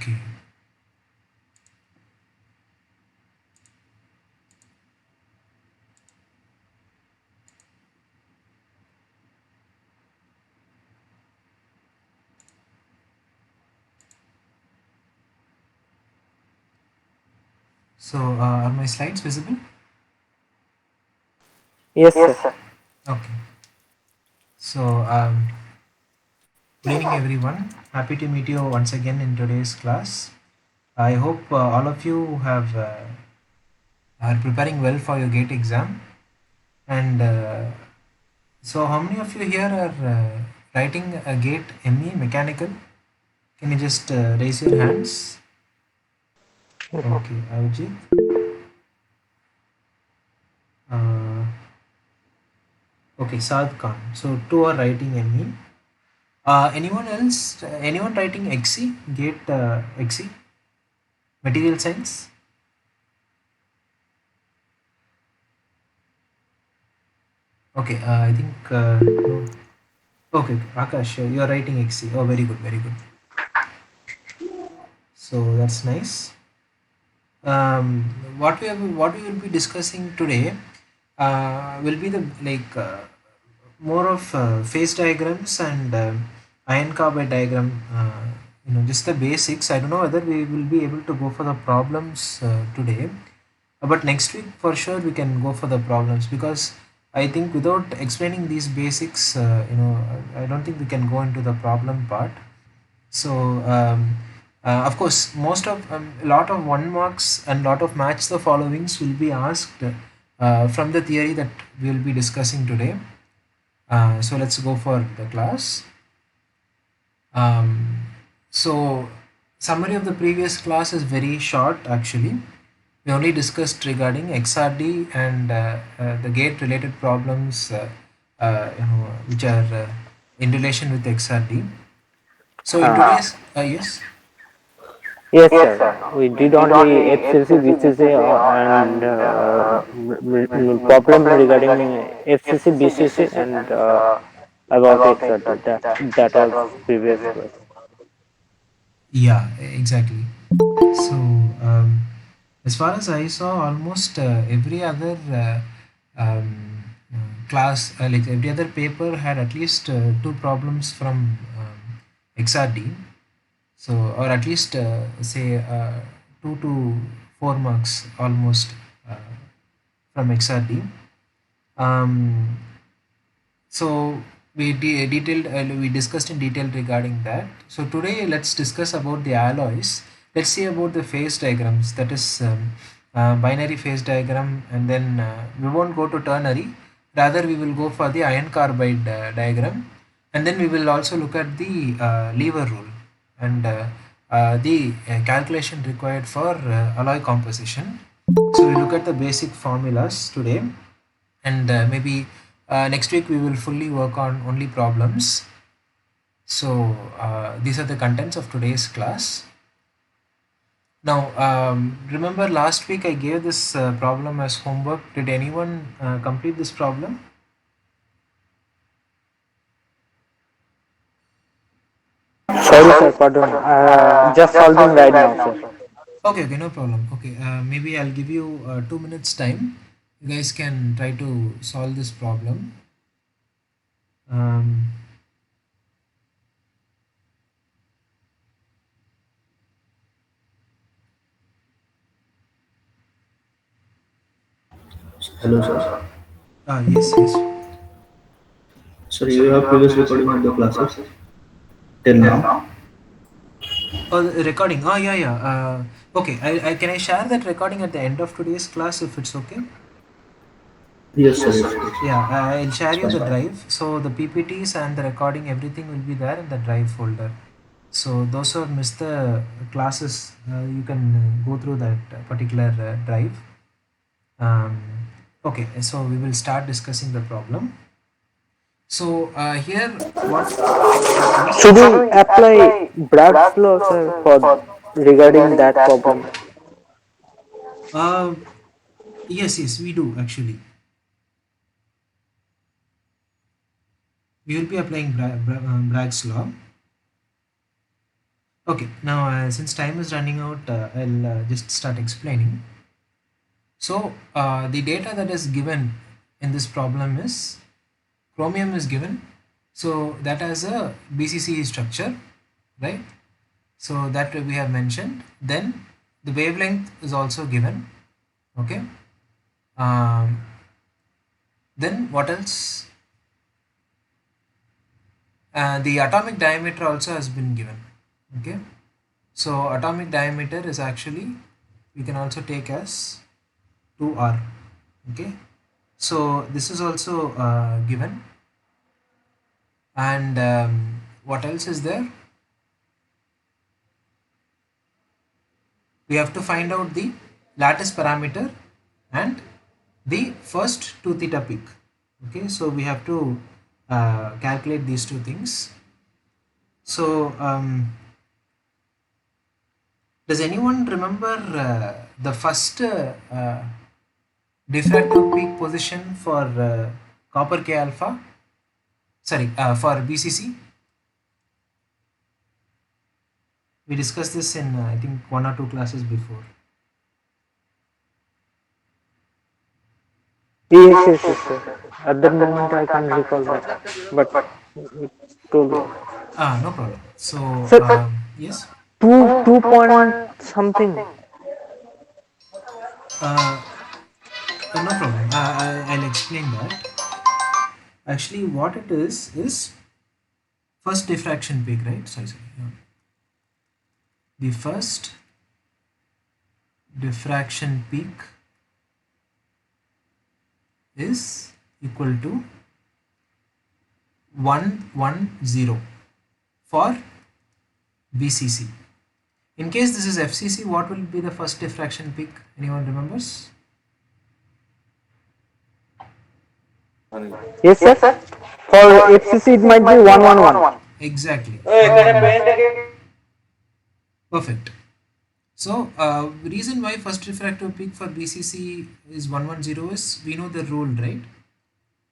Okay. So, are my slides visible? Yes, sir. Okay. So, good evening, everyone. Happy to meet you once again in today's class. I hope all of you have are preparing well for your GATE exam. And so, how many of you here are writing a GATE ME mechanical? Can you just raise your hands? Okay, Avijit. Uh, okay, Saad Khan. So, two are writing ME. Anyone else? Anyone writing XE? GATE XE? Material science? Okay, I think no. Okay, Akash, you are writing XE. Oh, very good, very good. So that's nice. What we will be discussing today will be the more of phase diagrams and ion carbide diagram. Just the basics. I don't know whether we will be able to go for the problems today, but next week for sure we can go for the problems because I think without explaining these basics, I don't think we can go into the problem part. So of course, most of a lot of one marks and lot of match the followings will be asked from the theory that we will be discussing today. So let's go for the class. Um, so summary of the previous class is very short actually. We only discussed regarding XRD and the gate related problems which are in relation with XRD. So in today's yes. Yes, sir. We did only FCC, BCC, and problem regarding FCC, BCC, and about XRD. That was previous class. Yeah, exactly. So, as far as I saw, almost every other class, like every other paper, had at least two problems from XRD. So, or at least say 2 to 4 marks almost uh, from XRD. Um, so we discussed in detail regarding that. So today let's discuss about the alloys. Let's see about the phase diagrams. That is binary phase diagram, and then we won't go to ternary. Rather, we will go for the iron carbide diagram, and then we will also look at the lever rule and the calculation required for alloy composition. So we look at the basic formulas today, and maybe next week we will fully work on only problems. So these are the contents of today's class. Now remember last week I gave this problem as homework. Did anyone complete this problem? Sorry, sir. Pardon. Just solving right now, sir. Okay, okay, no problem. Okay, maybe I'll give you 2 minutes time. You guys can try to solve this problem. um, Hello, sir. yes, yes. Sir, you have previous recording of the classes till now? Oh, the recording. Oh, yeah, yeah. Okay, I can I share that recording at the end of today's class if it's okay? Yes, sir. Yes, Yeah, I'll share it's you the fine. drive. So the PPTs and the recording, everything will be there in the drive folder. So those who have missed the classes, you can go through that particular drive. Um, okay, so we will start discussing the problem. So here, what? Yes. Should we apply Bragg's law, sir, for regarding that problem? Uh, yes, yes, we do actually. We will be applying Bragg's law. Okay, now since time is running out, I'll just start explaining. So the data that is given in this problem is chromium is given. So that has a BCC structure, right? So that we have mentioned. Then the wavelength is also given. Okay. Um, then what else? The atomic diameter also has been given. Okay. So atomic diameter is actually, we can also take as 2r. Okay. So this is also given. And what else is there? We have to find out the lattice parameter and the first 2 theta peak. Okay, so we have to calculate these two things. So does anyone remember the first diffractive peak position for copper K alpha? Sorry, for BCC. We discussed this in I think 1 or 2 classes before. Yes, yes, yes, sir. At that moment, I can't recall that, but it's too low. No problem. So Sir, yes. two point something. Uh, no problem. I'll explain that. Actually, what it is first diffraction peak, right? Sorry. The first diffraction peak is equal to 110 for BCC. In case this is FCC, what will be the first diffraction peak? Anyone remembers? Yes, sir. For FCC, it might be 111. Exactly. 111. Perfect. So reason why first refractive peak for BCC is 110 is we know the rule, right?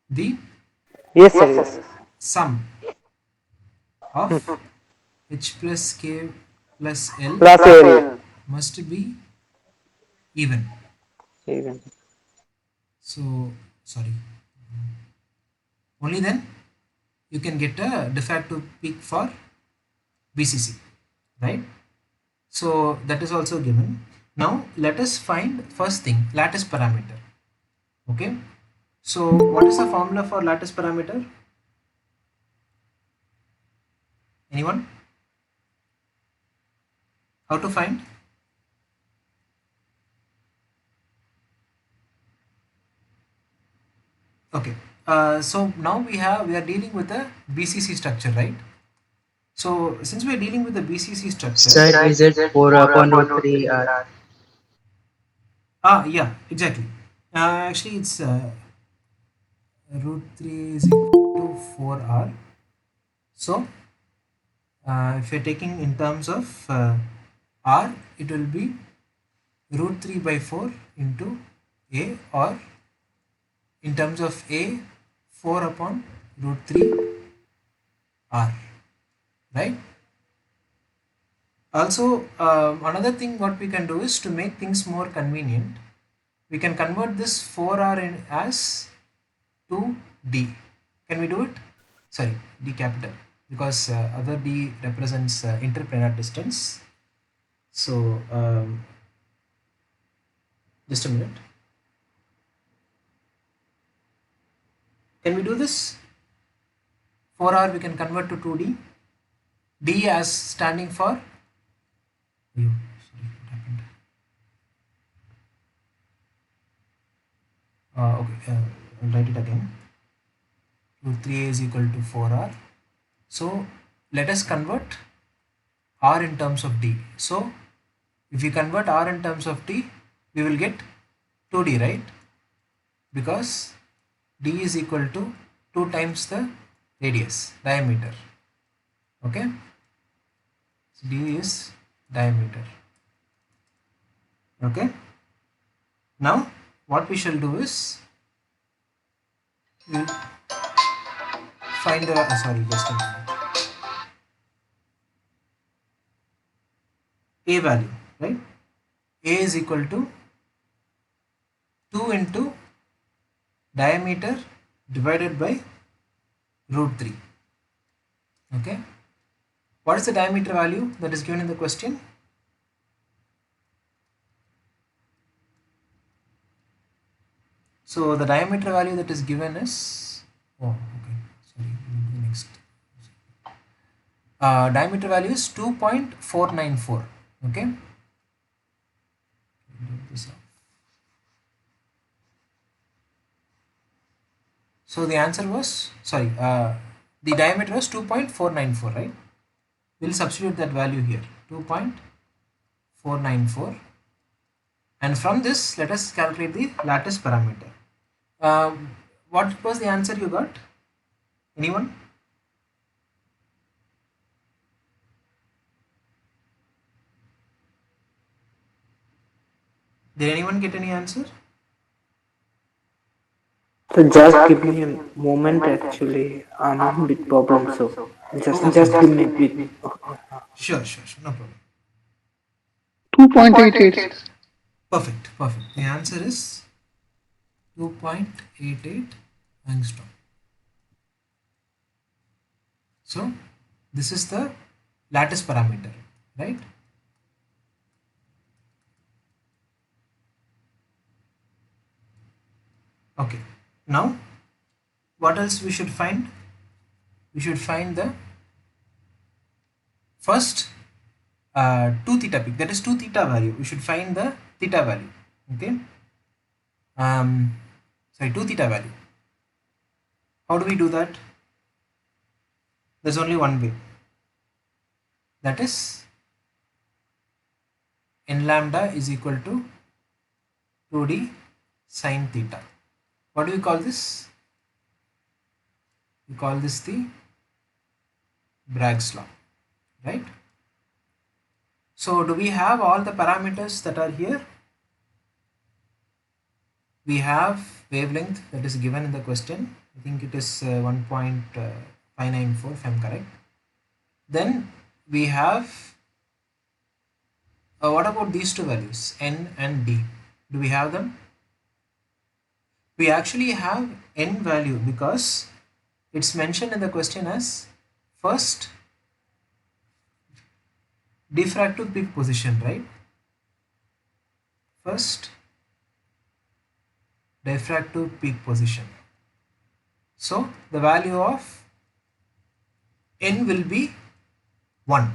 The Yes, sir. Yes. sum of H plus K plus L Plus L. must be even. Even. So sorry. Only then you can get a diffractive peak for BCC, right? So that is also given. Now let us find first thing lattice parameter. Okay. So what is the formula for lattice parameter? Anyone? How to find? Okay. So now we are dealing with a BCC structure, right? So since we are dealing with the BCC structure, Sir, is it 4 upon root 3 R? yeah, exactly. Actually, it's root 3 is equal to 4r. So if you're taking in terms of r, it will be root 3 by 4 into a, or in terms of a, 4 upon root 3 r, right? Also, another thing what we can do is to make things more convenient, we can convert this 4r in as to d. Can we do it? Sorry, d capital, because other d represents interplanar distance. So just a minute. Can we do this? 4r we can convert to 2d. D as standing for. Sorry, what happened? Okay, I'll write it again. Root 3a is equal to 4r. So let us convert r in terms of d. So if we convert r in terms of d, we will get 2d, right? Because d is equal to 2 times the radius, diameter. Okay, so d is diameter. Okay, now what we shall do is we'll find the sorry, just a minute. A value, right? A is equal to 2 into diameter divided by root 3. Okay. What is the diameter value that is given in the question? So the diameter value that is given is, oh, okay, sorry, we'll do next. Diameter value is 2.494. Okay. This up. So the answer was, sorry, the diameter was 2.494, right? We'll substitute that value here, 2.494. And from this, let us calculate the lattice parameter. What was the answer you got? Anyone? Did anyone get any answer? So just give me a moment. Actually, I'm having bit problem. So just give me a bit. Sure, no problem. 2.88. Perfect. The answer is 2.88 angstrom. So this is the lattice parameter, right? Okay. Now, what else we should find? We should find the first 2 theta peak, that is 2 theta value. We should find the theta value. Okay. Sorry, 2 theta value. How do we do that? There's only one way. That is n lambda is equal to 2d sine theta. What do we call this? We call this the Bragg's law, right? So do we have all the parameters that are here? We have wavelength that is given in the question. I think it is 1.594 if I am correct. Then we have, what about these two values, n and d? Do we have them? We actually have n value because it's mentioned in the question as first diffractive peak position, right? First diffractive peak position. So the value of n will be 1,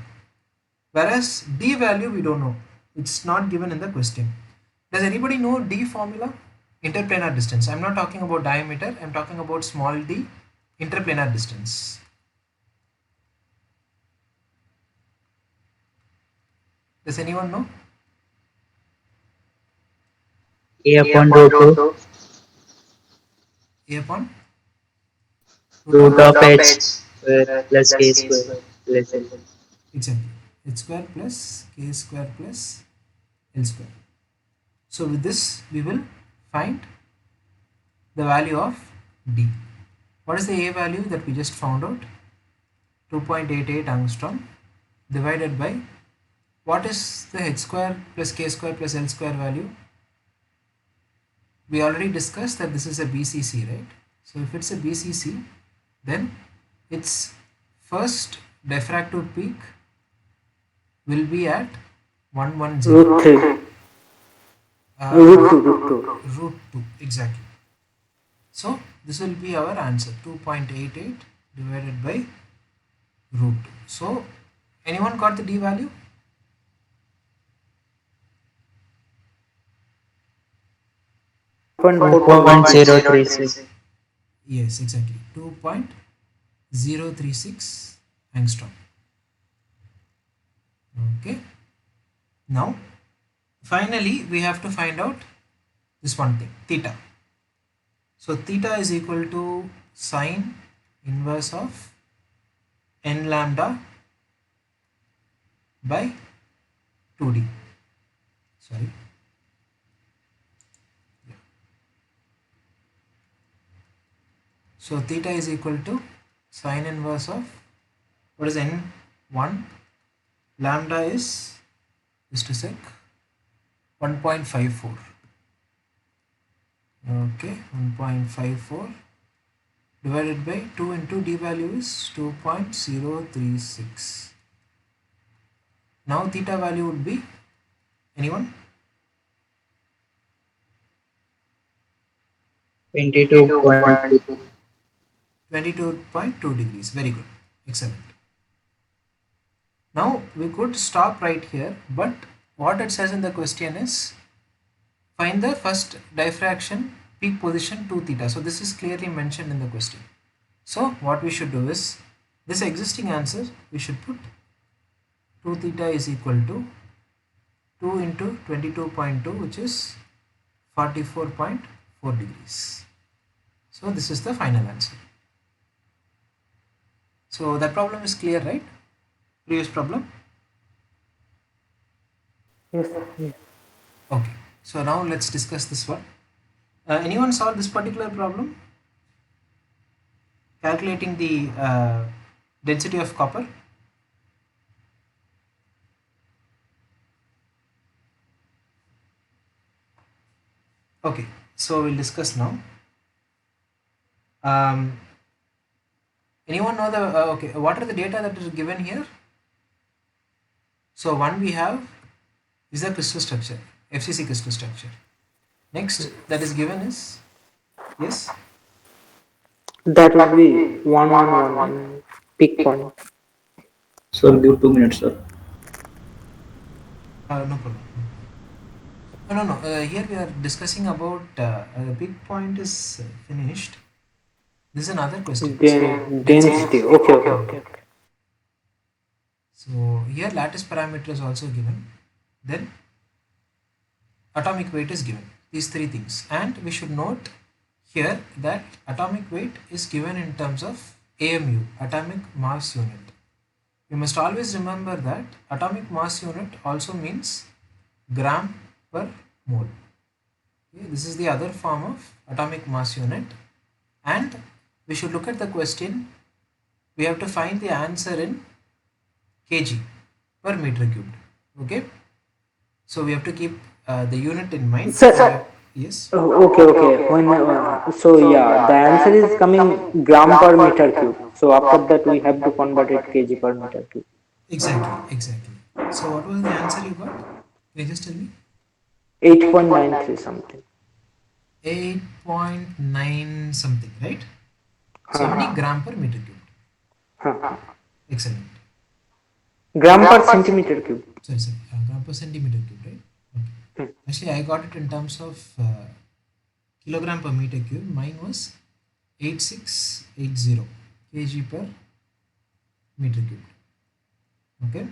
whereas d value we don't know. It's not given in the question. Does anybody know d formula? Interplanar distance. I'm not talking about diameter. I'm talking about small d, interplanar distance. Does anyone know? A upon root 2, A upon root of h square plus k square plus l. Exactly. H square plus k square plus l square. So with this we will find the value of d. What is the a value that we just found out? 2.88 angstrom divided by, what is the h square plus k square plus l square value? We already discussed that this is a BCC, right? So if it's a BCC, then its first diffractive peak will be at 110. Root 3. Root 2, exactly. So this will be our answer, 2.88 divided by root 2. So anyone got the d value? Point 1.036. Yes, exactly. 2.036 angstrom. Okay. Now, finally, we have to find out this one thing, theta. So theta is equal to sine inverse of n lambda by 2d. Sorry. So theta is equal to sine inverse of, what is n1? Lambda is Just a sec. 1.54. Okay, 1.54 divided by 2 into d value is 2.036. Now theta value would be, anyone? 22.2. 22.2 degrees. Very good. Excellent. Now we could stop right here, but what it says in the question is find the first diffraction peak position 2 theta. So this is clearly mentioned in the question. So what we should do is this existing answer we should put 2 theta is equal to 2 into 22.2, which is 44.4 degrees. So this is the final answer. So that problem is clear, right? Previous problem. Yes. Yes. Okay. So now let's discuss this one. Anyone solve this particular problem? Calculating the density of copper. Okay. So we'll discuss now. Anyone know the okay? What are the data that is given here? So one we have is the crystal structure, FCC crystal structure. Next that is given is, yes. That would be 111 in peak point. Sir, give 2 minutes, sir. No problem. No. Here we are discussing about the big point is finished. This is another question. So Then density. density. Okay, okay, okay, okay. So here lattice parameter is also given. Then atomic weight is given. These three things, and we should note here that atomic weight is given in terms of AMU, atomic mass unit. You must always remember that atomic mass unit also means gram per mole. Okay, this is the other form of atomic mass unit, and we should look at the question. We have to find the answer in kg per meter cubed. Okay, so we have to keep the unit in mind. Sir, Yes. okay, okay. When so yeah, the answer is coming gram per meter cube. So after that we have to convert it kg per meter cube. Exactly. So what was the answer you got? Can you just tell me? 8.93 something. 8.9 something, right? So how many Huh, gram per meter cube? huh. Excellent. Gram per centimeter cube. Sorry, gram per centimeter cube, right? Okay. Hmm. Actually, I got it in terms of kilogram per meter cube. Mine was 8680 kg per meter cube. Okay.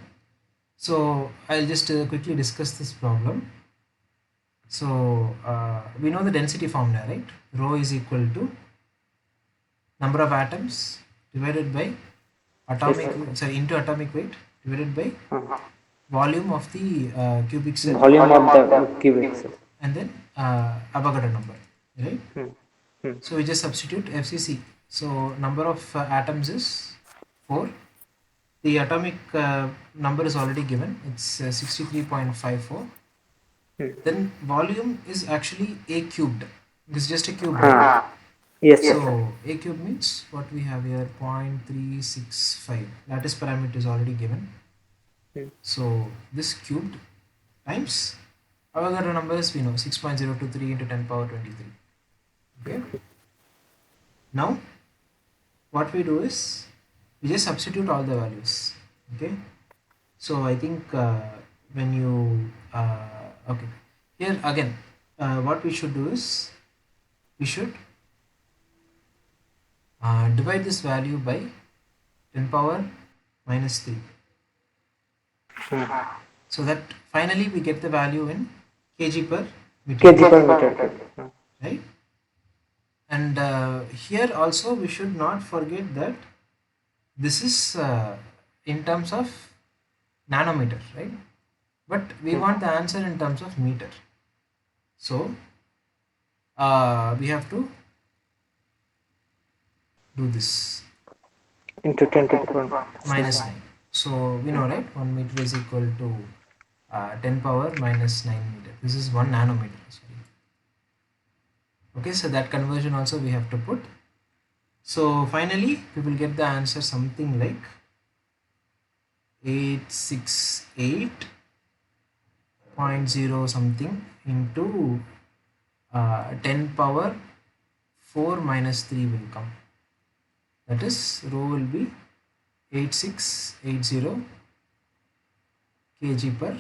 So I'll just quickly discuss this problem. So we know the density formula, right? Rho is equal to number of atoms divided by Yes, atomic, sir. sorry, into atomic weight divided by Huh. volume of the cubic cell, Volume of the cubic cell. and then Avogadro number, right? Hmm. Hmm. So we just substitute FCC. So number of atoms is 4. The atomic number is already given. It's 63.54. Hmm. Then volume is actually a cubed. This is just a cube, right? Huh. Yes, sir. So a cube means what we have here, 0.365. Lattice parameter is already given. Hmm. So this cubed times Avogadro numbers we know, 6.023 into 10 power 23. Okay. Now what we do is we just substitute all the values. Okay. So I think when you okay, here again what we should do is we should divide this value by 10 power minus 3. So that finally we get the value in kg per meter, Kg per meter cube. Hmm. right? And here also we should not forget that this is in terms of nanometer, right? But we want the answer in terms of meter. So we have to do this Into 10 to the power minus 9. So we know, right? 1 meter is equal to 10 power minus 9 meter. This is 1 nanometer. Sorry. Okay, so that conversion also we have to put. So finally we will get the answer something like 868.0 something into 10 power 4 minus 3 will come. That is rho will be 8680 kg per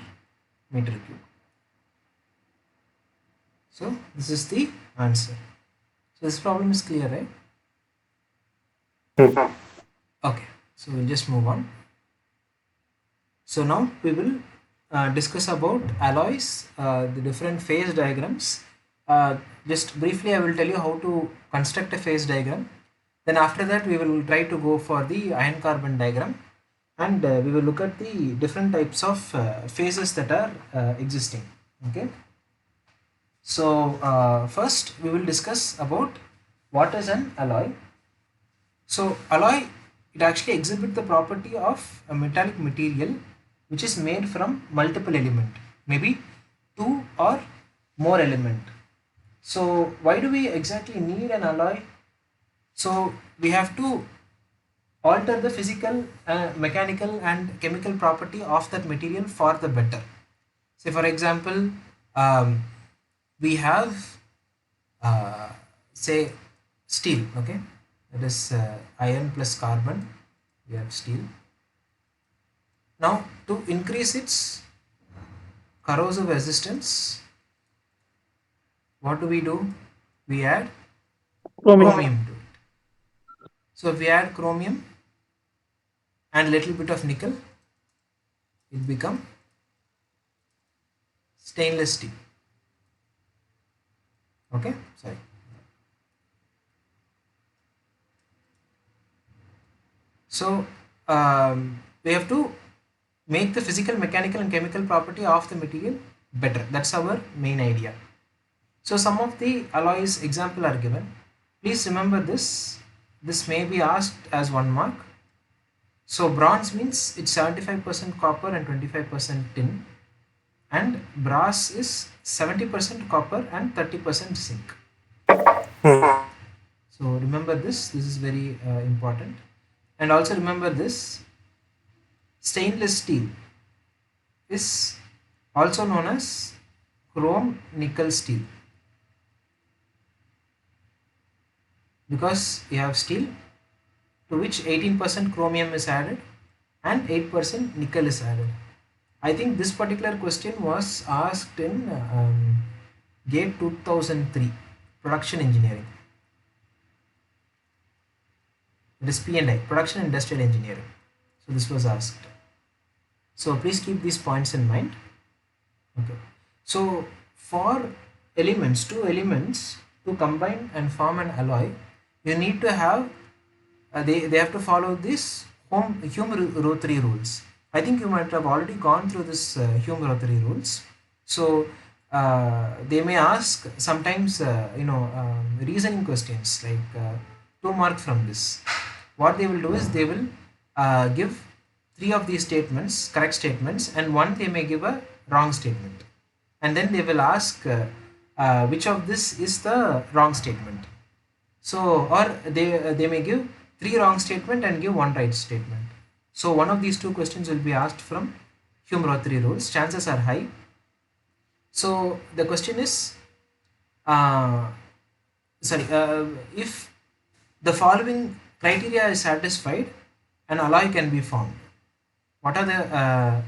meter cube. So this is the answer. So this problem is clear, right? Okay, so we'll just move on. So now we will discuss about alloys, the different phase diagrams. Just briefly I will tell you how to construct a phase diagram. Then after that we will try to go for the iron carbon diagram, and we will look at the different types of phases that are existing. Okay. So first we will discuss about what is an alloy. So alloy, it actually exhibits the property of a metallic material which is made from multiple element, maybe two or more element. So why do we exactly need an alloy? So we have to alter the physical, mechanical and chemical property of that material for the better. Say for example, we have say steel, okay, that is iron plus carbon, we have steel. Now to increase its corrosive resistance, what do? We add chromium to it. So if we add chromium and little bit of nickel, it become stainless steel. Okay, sorry. So we have to make the physical, mechanical and chemical property of the material better. That's our main idea. So some of the alloys example are given. Please remember this. This may be asked as 1 mark. So bronze means it's 75% copper and 25% tin, and brass is 70% copper and 30% zinc. So remember this. This is very important. And also remember this, stainless steel is also known as chrome nickel steel, because you have steel to which 18% chromium is added and 8% nickel is added. I think this particular question was asked in GATE 2003 production engineering. It is P&I, production industrial engineering. So this was asked. So please keep these points in mind. Okay. So for elements, two elements to combine and form an alloy, you need to have they have to follow this Hume-Rothery rules. I think you might have already gone through this Hume-Rothery rules. So they may ask sometimes reasoning questions like 2 marks from this. What they will do is they will give 3 of these statements, correct statements, and one they may give a wrong statement, and then they will ask which of this is the wrong statement. So or they may give 3 wrong statement and give 1 right statement. So one of these 2 questions will be asked from Hume-Rothery rules. Chances are high. So the question is if the following criteria is satisfied, an alloy can be formed. What are the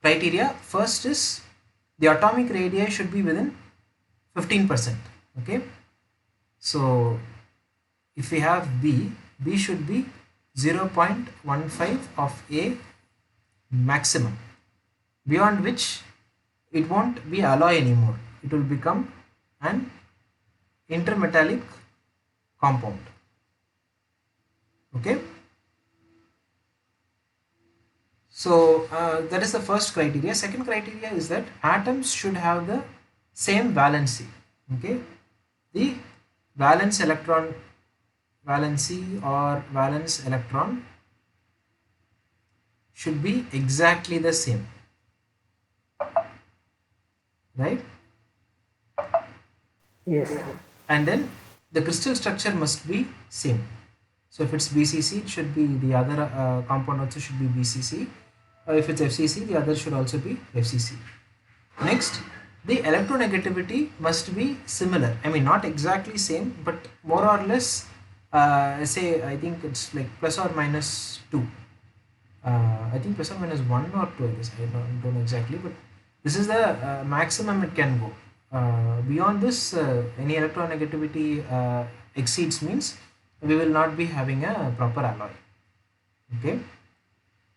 criteria? First is the atomic radii should be within 15%. Okay, so if we have B should be 0.15 of A maximum, beyond which it won't be alloy anymore. It will become an intermetallic compound. Okay, so that is the first criteria. Second criteria is that atoms should have the same valency. Okay, the valency or valence electron should be exactly the same. right? Yes. And then the crystal structure must be same. So if it's BCC, it should be the other compound also should be BCC. If it's FCC, the other should also be FCC. Next, the electronegativity must be similar. I mean, not exactly same, but more or less. Say, I think it's like plus or minus 2. I think plus or minus 1 or 2, I guess. I don't know exactly, but this is the maximum it can go. Beyond this, any electronegativity exceeds means we will not be having a proper alloy. Okay.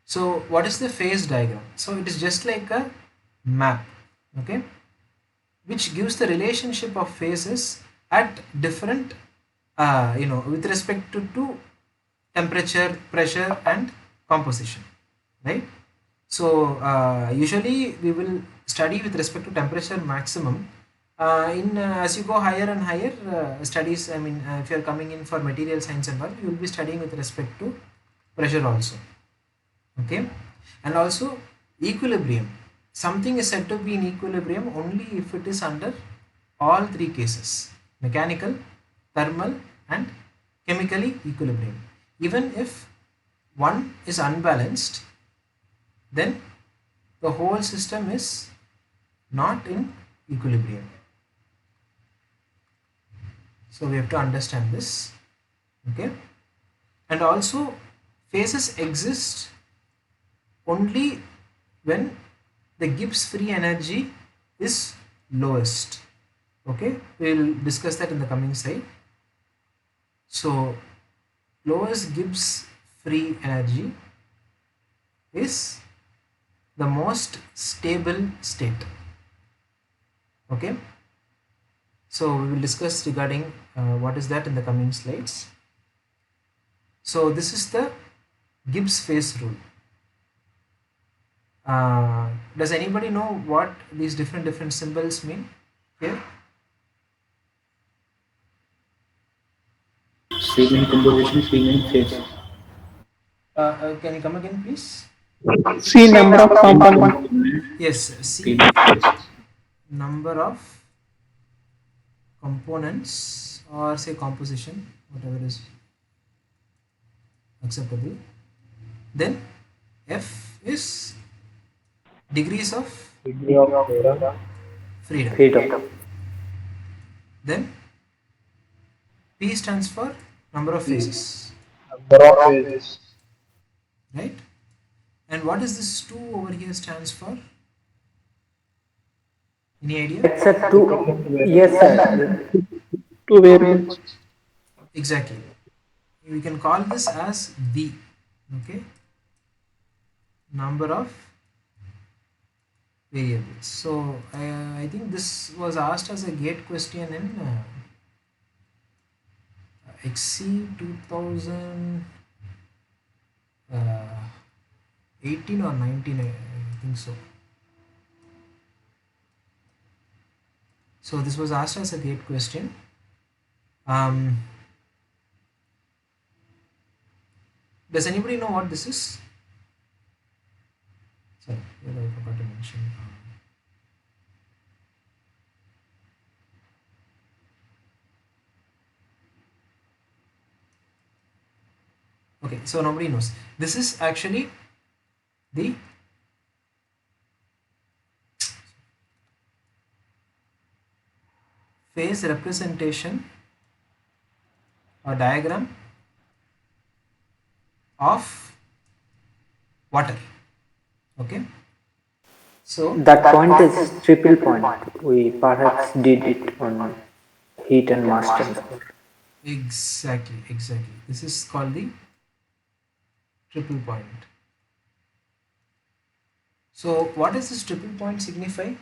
So what is the phase diagram? So it is just like a map, okay, which gives the relationship of phases at different, with respect to temperature, pressure, and composition, right? So usually we will study with respect to temperature maximum. In As you go higher and higher studies, I mean, if you are coming in for material science and all, you will be studying with respect to pressure also. Okay, and also equilibrium. Something is said to be in equilibrium only if it is under all three cases: mechanical, thermal, and chemically equilibrium. Even if one is unbalanced, then the whole system is not in equilibrium. So we have to understand this. Okay, and also phases exist only when the Gibbs free energy is lowest. Okay, we'll discuss that in the coming slide. So lowest Gibbs free energy is the most stable state. Okay, so we will discuss regarding what is that in the coming slides. So this is the Gibbs phase rule. Does anybody know what these different symbols mean here? Same in composition, same in phase. Can you come again, please? C number of Same components. component, Yes, same C, phase. number of components, or say composition, whatever is acceptable. Then F is degrees of Degree of freedom. freedom. Freedom. Then P stands for number of phases, Number of phases. right? And what is this 2 over here stands for? Any idea? It's a two. Yes, sir. Two variables. Exactly. We can call this as V. Okay, number of variables. So I think this was asked as a gate question in XC 2018 or 19, I think so. So this was asked as a gate question. Does anybody know what this is? Sorry, I forgot to mention. Okay, so nobody knows. This is actually the phase representation or diagram of water. Okay, so That point is triple point. We perhaps did it on heat and mass transfer. exactly, this is called the triple point. So what does this triple point signify?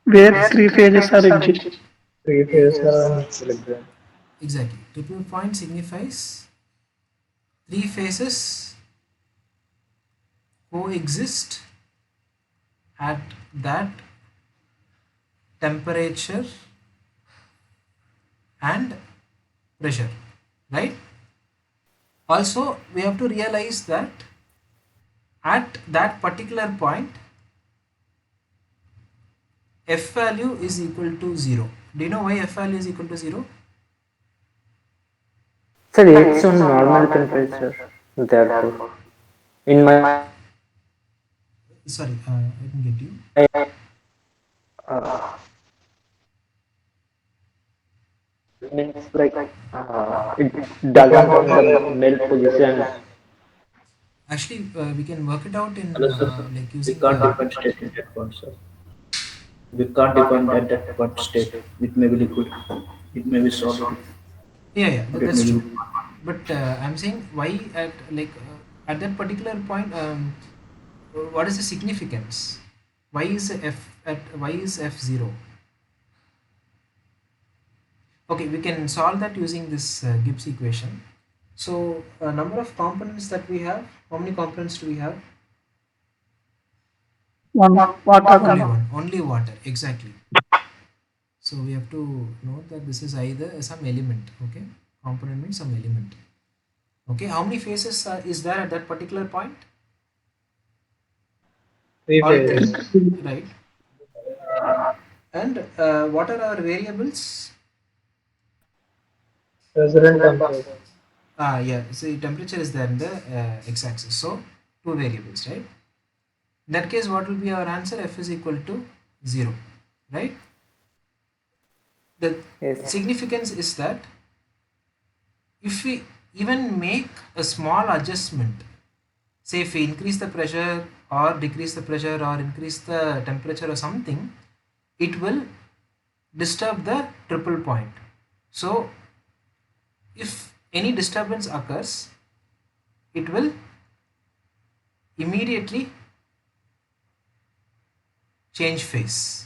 Where three phases are exist. Three phases are in equilibrium. Exactly, triple point signifies three phases coexist at that temperature and pressure, right? Also we have to realize that at that particular point F value is equal to 0. Do you know why F value is equal to 0? Sir, it's on normal temperature. Therefore, in my Sorry, I didn't get you. uh, means like it doesn't on the male position. Actually, we can work it out in Hello, sir. like We using can't define state in that point, sir. We can't define at that point state. It may be liquid, it may be solid, yeah, or it may that's be true. But I'm saying why at like at that particular point, what is the significance? Why is F 0? Okay, we can solve that using this Gibbs equation. So number of components that we have. How many components do we have? One water Only component. one. Only water. Exactly. So we have to note that this is either some element. Okay, component means some element. Okay, how many phases is there at that particular point? Three All three, phases. right? And what are our variables? Pressure and temperature. Yeah, see, temperature is there in the x-axis. So two variables, right? In that case, what will be our answer? F is equal to 0, right? The Yes. significance is that if we even make a small adjustment, say if we increase the pressure or decrease the pressure or increase the temperature or something, it will disturb the triple point. So if any disturbance occurs, it will immediately change phase,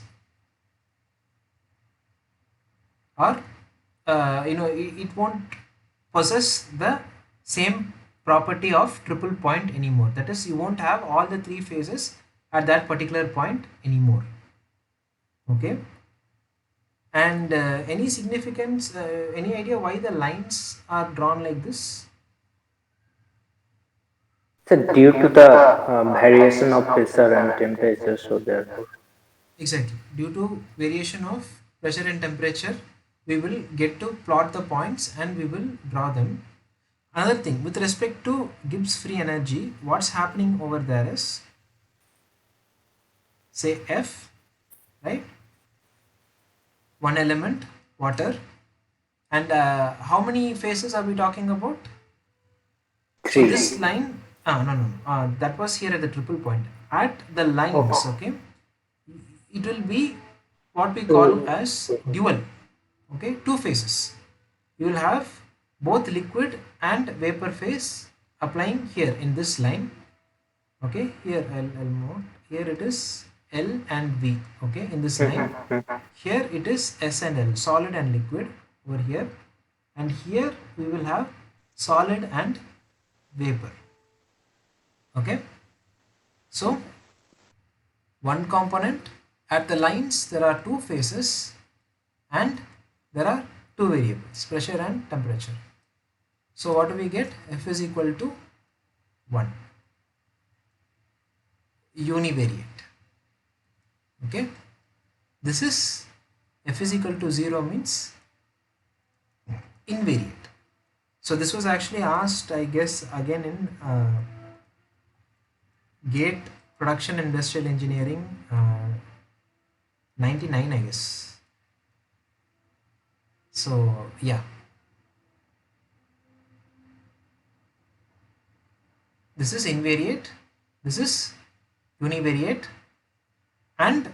or it won't possess the same property of triple point anymore. That is, you won't have all the three phases at that particular point anymore. Okay, and any significance, any idea why the lines are drawn like this? So due to the variation of pressure and temperature, so therefore. Exactly, due to variation of pressure and temperature, we will get to plot the points and we will draw them. Another thing, with respect to Gibbs free energy, what's happening over there is, say F, right? One element, water, and how many phases are we talking about? So Three. this line, no, that was here at the triple point. At the Okay. lines, okay, it will be what we call So as dual. Okay, two phases. You will have both liquid and vapor phase applying here in this line. Okay, here I'll note, here it is L and V. Okay, in this line, here it is S and L, solid and liquid over here, and here we will have solid and vapor. Okay, so one component, at the lines there are two phases and there are two variables, pressure and temperature. So what do we get? F is equal to 1, univariate. Okay, this is F is equal to 0 means invariant. So this was actually asked, I guess, again in GATE Production Industrial Engineering 99, I guess. So yeah, this is invariant, this is univariate, and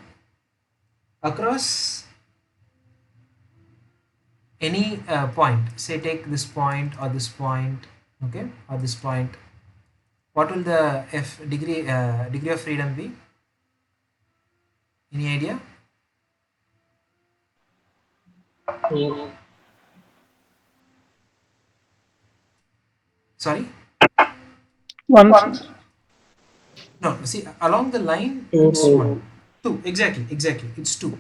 across any point, say take this point or this point, okay, or this point, what will the F degree of freedom be? Any idea? Mm. Sorry, One. no, see, along the line it's Two. 1, 2, exactly, it's 2.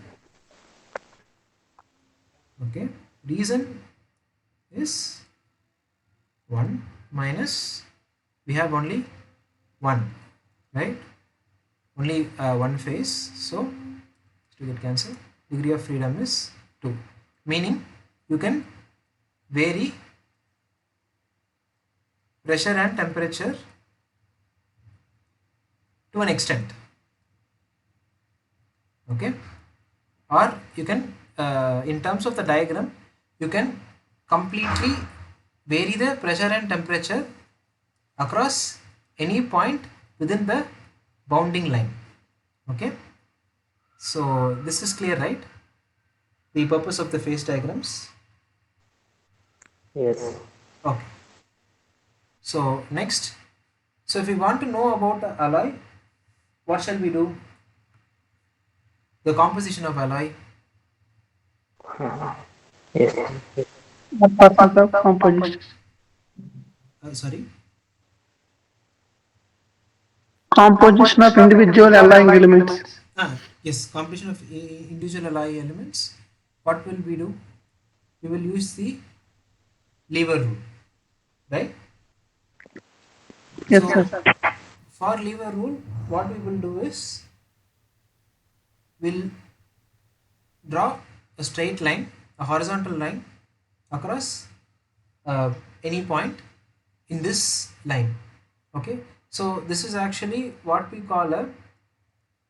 Okay, reason is 1 minus, we have only 1, right? Only one phase, so to get cancelled. Degree of freedom is 2, meaning you can vary pressure and temperature to an extent, okay, or you can in terms of the diagram you can completely vary the pressure and temperature across any point within the bounding line, okay. So this is clear, right? The purpose of the phase diagrams. Yes. Okay, so next, so if we want to know about the alloy, what shall we do? The composition of alloy. Yes. What percent of composition? Sorry. Composition of individual allying elements. Yes, composition of individual alloy elements. What will we do? We will use the lever rule, right? Yes, So sir. for lever rule, what we will do is we'll draw a straight line, a horizontal line across any point in this line, okay. So this is actually what we call a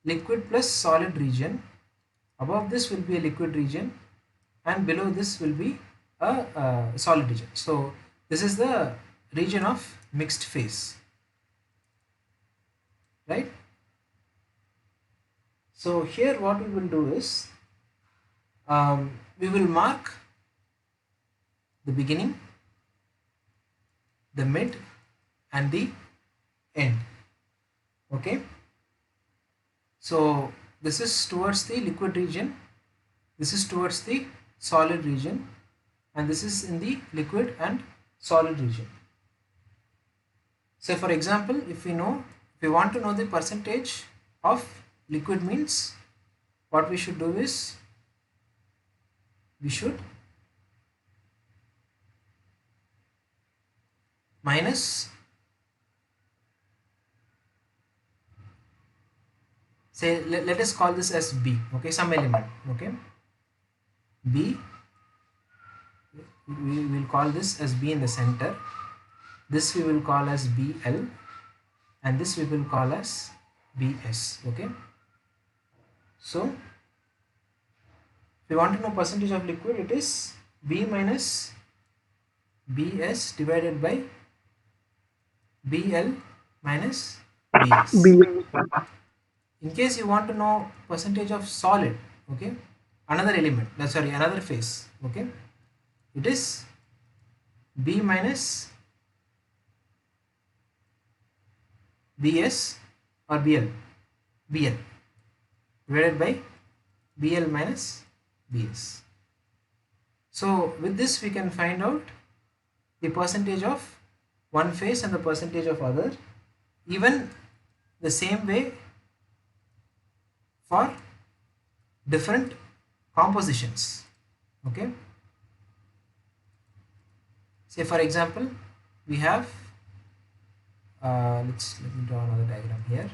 liquid plus solid region. Above this will be a liquid region and below this will be a solid region. So this is the region of mixed phase, right? So here what we will do is we will mark the beginning, the mid and the end, okay. So this is towards the liquid region, this is towards the solid region, and this is in the liquid and solid region. So for example, if we want to know the percentage of liquid means, what we should do is we should minus, say let us call this as B, okay, some element, okay, B, we will call this as B in the center, this we will call as BL, and this we will call as BS, okay. So if we want to know percentage of liquid, it is B minus BS divided by BL minus BS. B. In case you want to know percentage of solid, okay, another element, sorry, another phase, okay, it is B minus BS or BL divided by BL minus BS. So with this we can find out the percentage of one phase and the percentage of other, even the same way for different compositions, okay. Say for example, we have let me draw another diagram here.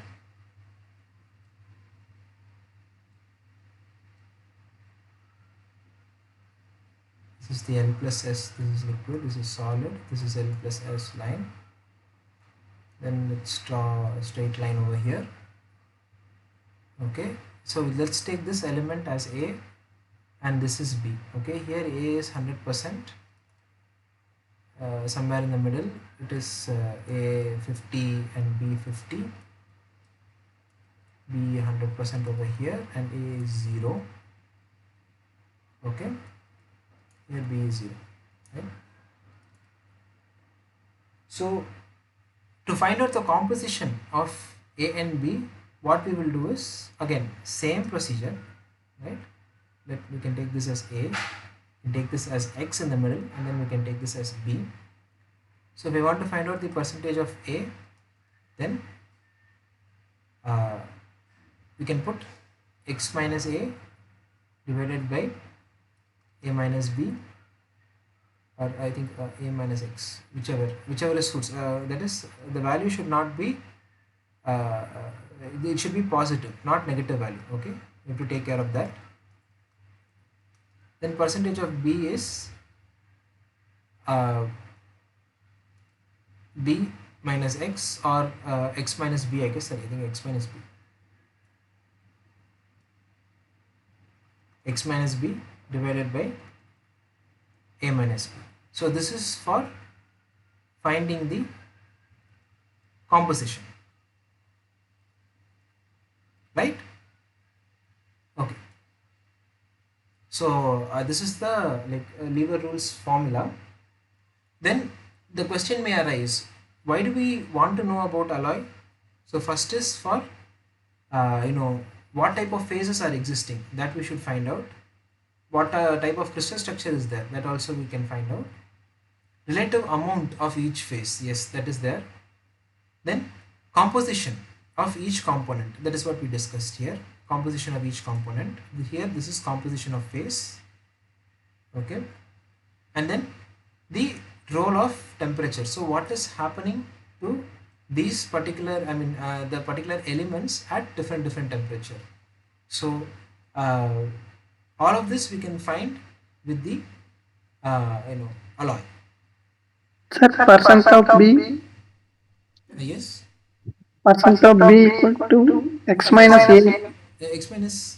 This is the L plus S, this is liquid, this is solid, this is L plus S line. Then let's draw a straight line over here, okay. So let's take this element as A and this is B, okay. Here A is 100%, somewhere in the middle it is A 50 and B 50, B 100% over here, and A is 0, okay. Here B is 0, right? So to find out the composition of A and B, what we will do is again same procedure, right? We can take this as A, we take this as X in the middle, and then we can take this as B. So if we want to find out the percentage of A, then we can put X minus A divided by A minus B, or I think A minus X, whichever suits. That is, the value should not be it should be positive, not negative value, okay. You have to take care of that. Then percentage of B is uh, B minus X, or X minus B, I guess. I think X minus B. X minus B divided by A minus B. So this is for finding the composition, right? Okay. So this is the lever rules formula. Then the question may arise, why do we want to know about alloy? So first is for what type of phases are existing, that we should find out. What type of crystal structure is there, that also we can find out. Relative amount of each phase, yes, that is there. Then composition of each component, that is what we discussed here. Composition of each component, here this is composition of phase, okay. And then the role of temperature, so what is happening to these particular, the particular elements at different temperature. So all of this we can find with the alloy. Sir, percent of B, Yes, percent of B equal to X minus A. X minus,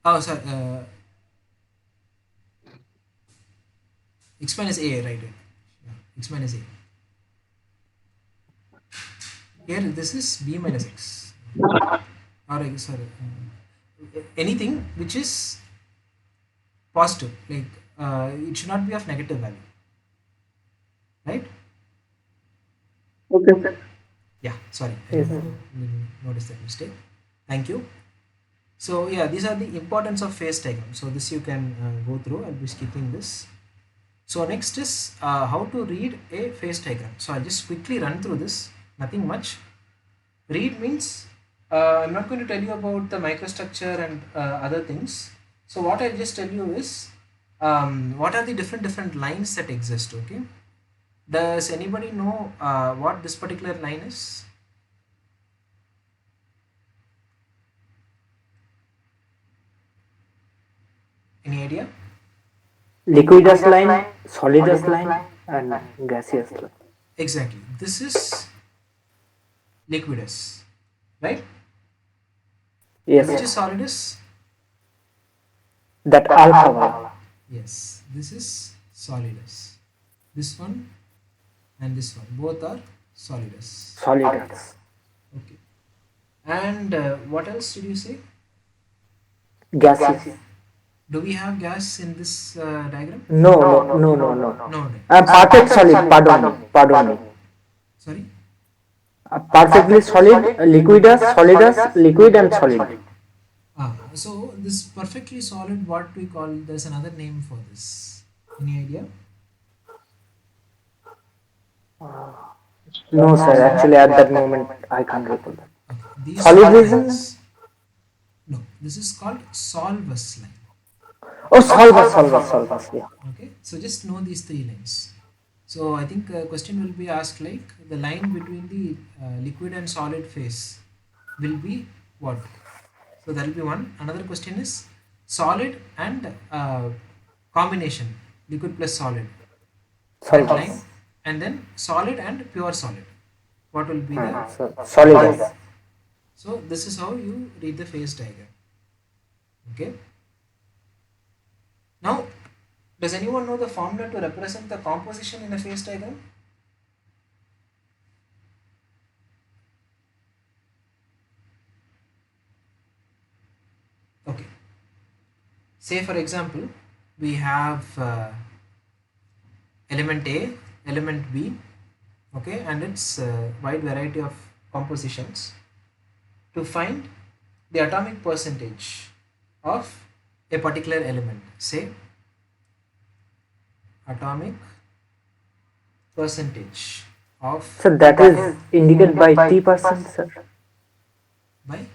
oh sorry, X minus A, right, yeah, X minus A. Here this is B minus X, or sorry, anything which is positive, it should not be of negative value, right? Okay, sir. Yeah, sorry, I Yes. didn't notice that mistake. Thank you. So yeah, these are the importance of phase diagram. So this you can go through. I'll be skipping this. So next is how to read a phase diagram. So I'll just quickly run through this. Nothing much. Read means I'm not going to tell you about the microstructure and other things. So what I'll just tell you is what are the different lines that exist. Okay. Does anybody know what this particular line is? Any idea? Liquidous line, solidus line, and gaseous line. Exactly. This is liquidus, right? Yes, Which is solidus? that alpha one. Yes, this is solidus. This one and this one, both are solidus. Solidus. Okay. And what else did you say? Gaseous. Do we have gas in this diagram? No, no, no, no, no. No, no. Perfect solid, pardon me. Sorry? Perfectly solid, liquidus, solidus, liquid and solid. So this perfectly solid, what we call, there's another name for this. Any idea? No, sir, actually at that moment I can't recall that. Okay. These Solid two reason? lines. No, this is called solvus line. Oh, solvus, yeah. Okay, so just know these three lines. So I think a question will be asked like the line between the liquid and solid phase will be what? So that will be one. Another question is solid and combination, liquid plus solid, that line. Solvus. And then solid and pure solid, what will be the? Solidus. So this is how you read the phase diagram. Okay. Now, does anyone know the formula to represent the composition in a phase diagram? Okay. Say for example, we have element A, element B, okay, and its wide variety of compositions. To find the atomic percentage of a particular element, say atomic percentage of So that is indicated by T%, sir. by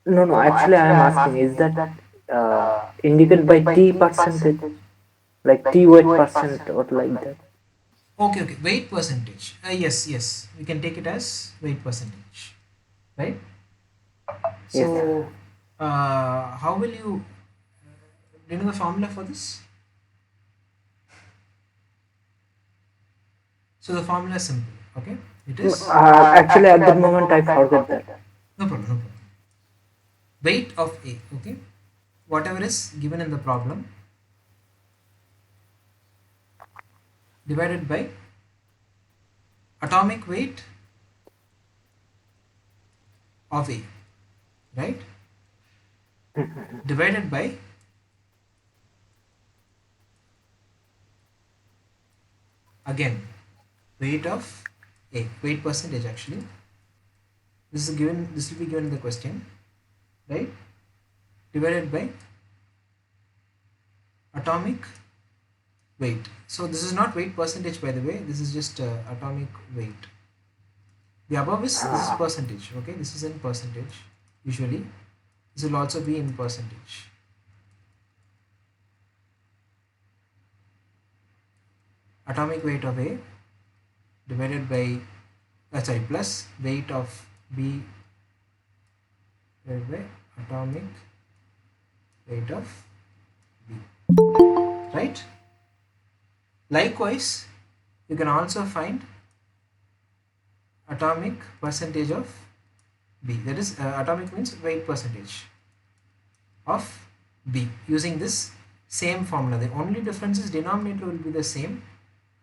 No, actually I am asking, is that indicated by T percentage? Like T weight percent or like that? okay, weight percentage. Yes, we can take it as weight percentage, right? Yes. So how will you do you know the formula for this? So the formula is simple. Okay, it is Actually, at that moment, I forgot that. no problem, no problem. Weight of A. Okay, whatever is given in the problem divided by atomic weight of A, right? Divided by again weight of A, weight percentage actually. This is given. This will be given in the question, right? Divided by atomic weight. So this is not weight percentage, by the way. This is just atomic weight. The above is this is percentage. Okay, this is in percentage. Usually, this will also be in percentage. Atomic weight of A divided by sorry plus weight of B divided by atomic weight of B. Right? Likewise, you can also find atomic percentage of B. That is atomic means weight percentage of B using this same formula. The only difference is denominator will be the same.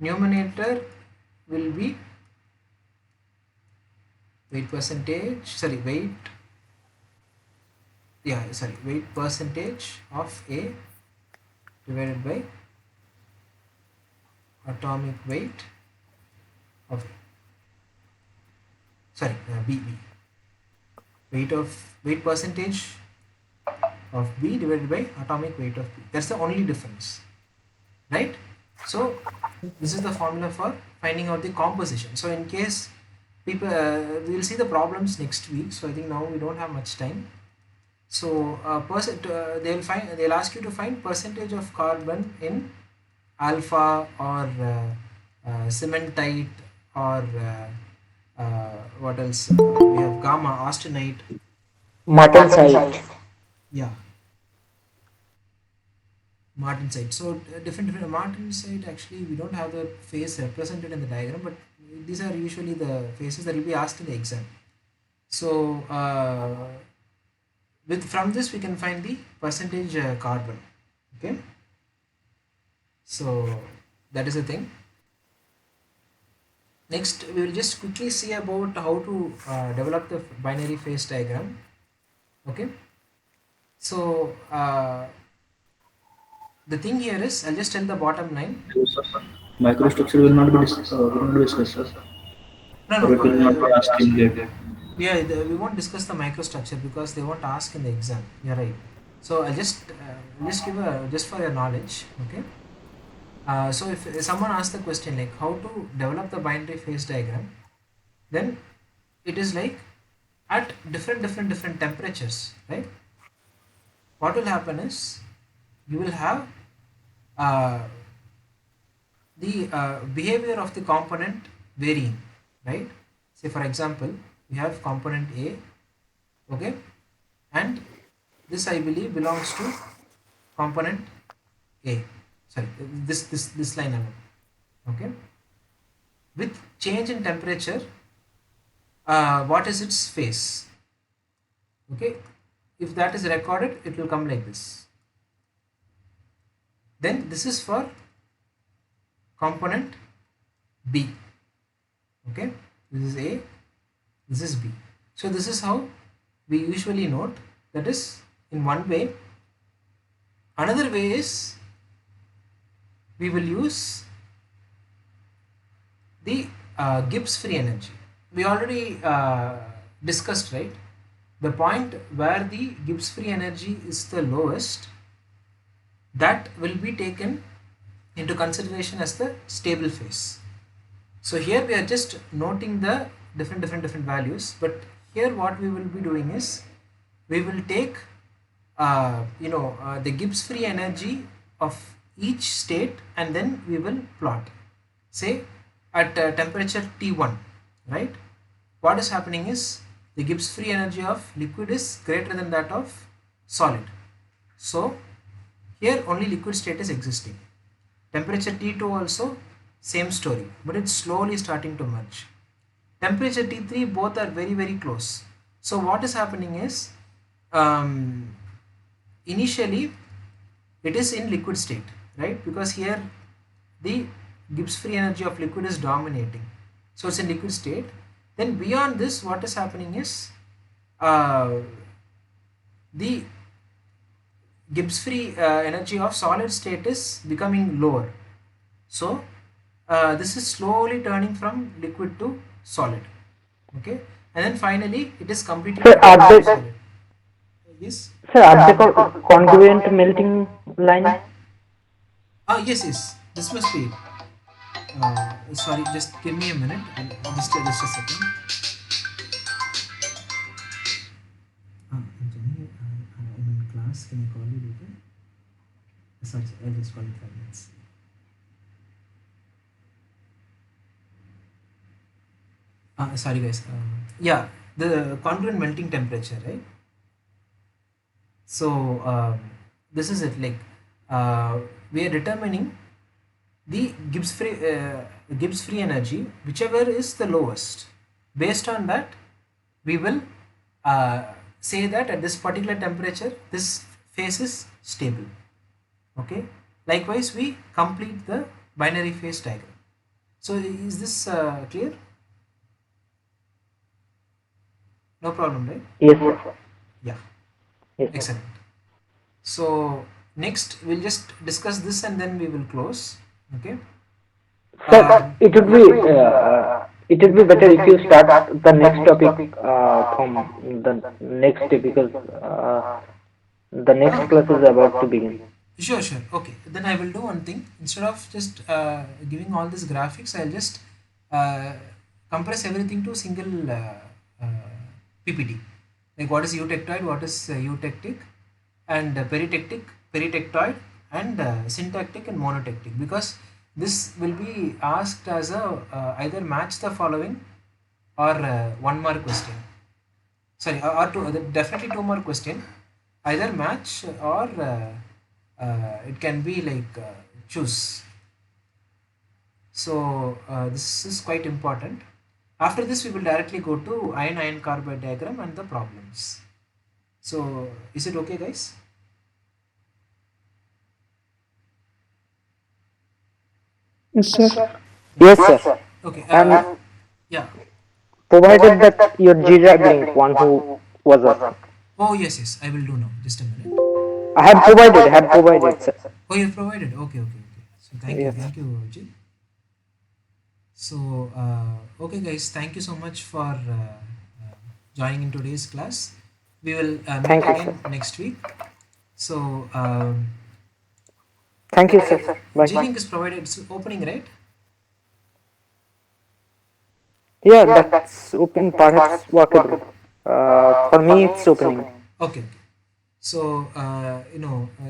Numerator will be weight percentage, sorry, weight percentage of A divided by atomic weight of B. Weight percentage of B divided by atomic weight of B. That's the only difference, right? So this is the formula for finding out the composition. So in case people we will see the problems next week, so I think now we don't have much time. So they'll ask you to find percentage of carbon in alpha or cementite or what else, we have gamma, austenite. Martensite. Yeah, martensite. So different martensite, actually we don't have the phase represented in the diagram, but these are usually the phases that will be asked in the exam. So from this we can find the percentage carbon. Okay, so that is the thing. Next we will just quickly see about how to develop the binary phase diagram. Okay, so the thing here is, I'll just tell the bottom line. Microstructure will not be discussed, sir. No, Or no. it will not be asked in later. Yeah, we won't discuss the microstructure because they won't ask in the exam. You're right. So I'll just give just for your knowledge. Okay. So if someone asks the question like how to develop the binary phase diagram, then it is like at different temperatures, right? What will happen is you will have uh, the behavior of the component varying, right? Say for example, we have component A, okay, and this I believe belongs to component A. Sorry, this line alone, okay. With change in temperature, what is its phase? Okay, if that is recorded, it will come like this. Then this is for component B. Okay, this is A, this is B. So this is how we usually note, that is in one way. Another way is we will use the Gibbs free energy. We already discussed, right? The point where the Gibbs free energy is the lowest, that will be taken into consideration as the stable phase. So here we are just noting the different values, but here what we will be doing is we will take the Gibbs free energy of each state, and then we will plot, say at temperature T1, right? What is happening is the Gibbs free energy of liquid is greater than that of solid. So here only liquid state is existing. Temperature T2 also same story, but it's slowly starting to merge. Temperature T3 both are very close. So what is happening is, um, initially it is in liquid state, right? Because here the Gibbs free energy of liquid is dominating, so it's in liquid state. Then beyond this, what is happening is, uh, the Gibbs free energy of solid state is becoming lower. So this is slowly turning from liquid to solid. Okay, and then finally it is completely Sir, converted are to they solid. Yes. are they congruent melting line? Yes. This must be it. Sorry, just give me a minute. Just a second. Anthony, I'm in class. Can I call you later? Sorry, I'll just call you 5 minutes. Sorry, guys. Yeah, the congruent melting temperature, right? So this is it. Like, we are determining the Gibbs free energy, whichever is the lowest. Based on that, we will uh, say that at this particular temperature, this phase is stable. Okay. Likewise, we complete the binary phase diagram. So is this clear? No problem, right? Yes, sir. Yeah. Yes, sir. Excellent. So next we'll just discuss this and then we will close. Okay. Sir, it would be better if you start the next topic from the next day, because the next class is about to begin. Sure. Okay. Then I will do one thing. Instead of just giving all these graphics, I'll just uh, compress everything to single PPT. Like what is eutectoid, what is eutectic, and peritectoid, and syntactic and monotectic. Because this will be asked as a either match the following or 1 mark question. Sorry, or two, definitely 2 mark question. Either match or it can be like choose. So this is quite important. After this, we will directly go to ion carbide diagram and the problems. So is it okay, guys? Yes, sir. Yes, sir. Okay. And Yeah. provided that your G drive link, one who was asking. Oh yes. I will do now. Just a minute. I have provided, sir. Oh, you provided. Okay. So Yes. thank you, Ajit. So okay, guys. Thank you so much for joining in today's class. We will meet Thank you, again sir. next week. So Thank you, sir. Bye. G link is provided. It's opening, right? Yeah, that's open, perhaps workable. For me, it's opening. Okay. So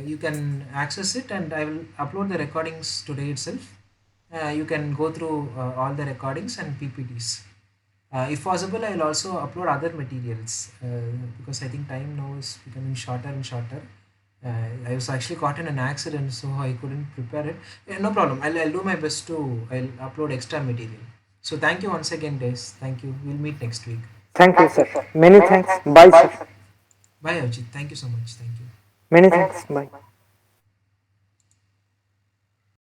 you can access it, and I will upload the recordings today itself. You can go through all the recordings and PPTs. If possible, I will also upload other materials because I think time now is becoming shorter and shorter. I was actually caught in an accident, so I couldn't prepare it. No problem. I'll do my best to. I'll upload extra material. So thank you once again, guys. Thank you. We'll meet next week. Thank you, sir. Many thanks. Bye, sir. Bye, Ajit. Thank you so much. Thank you. Many thanks. Bye.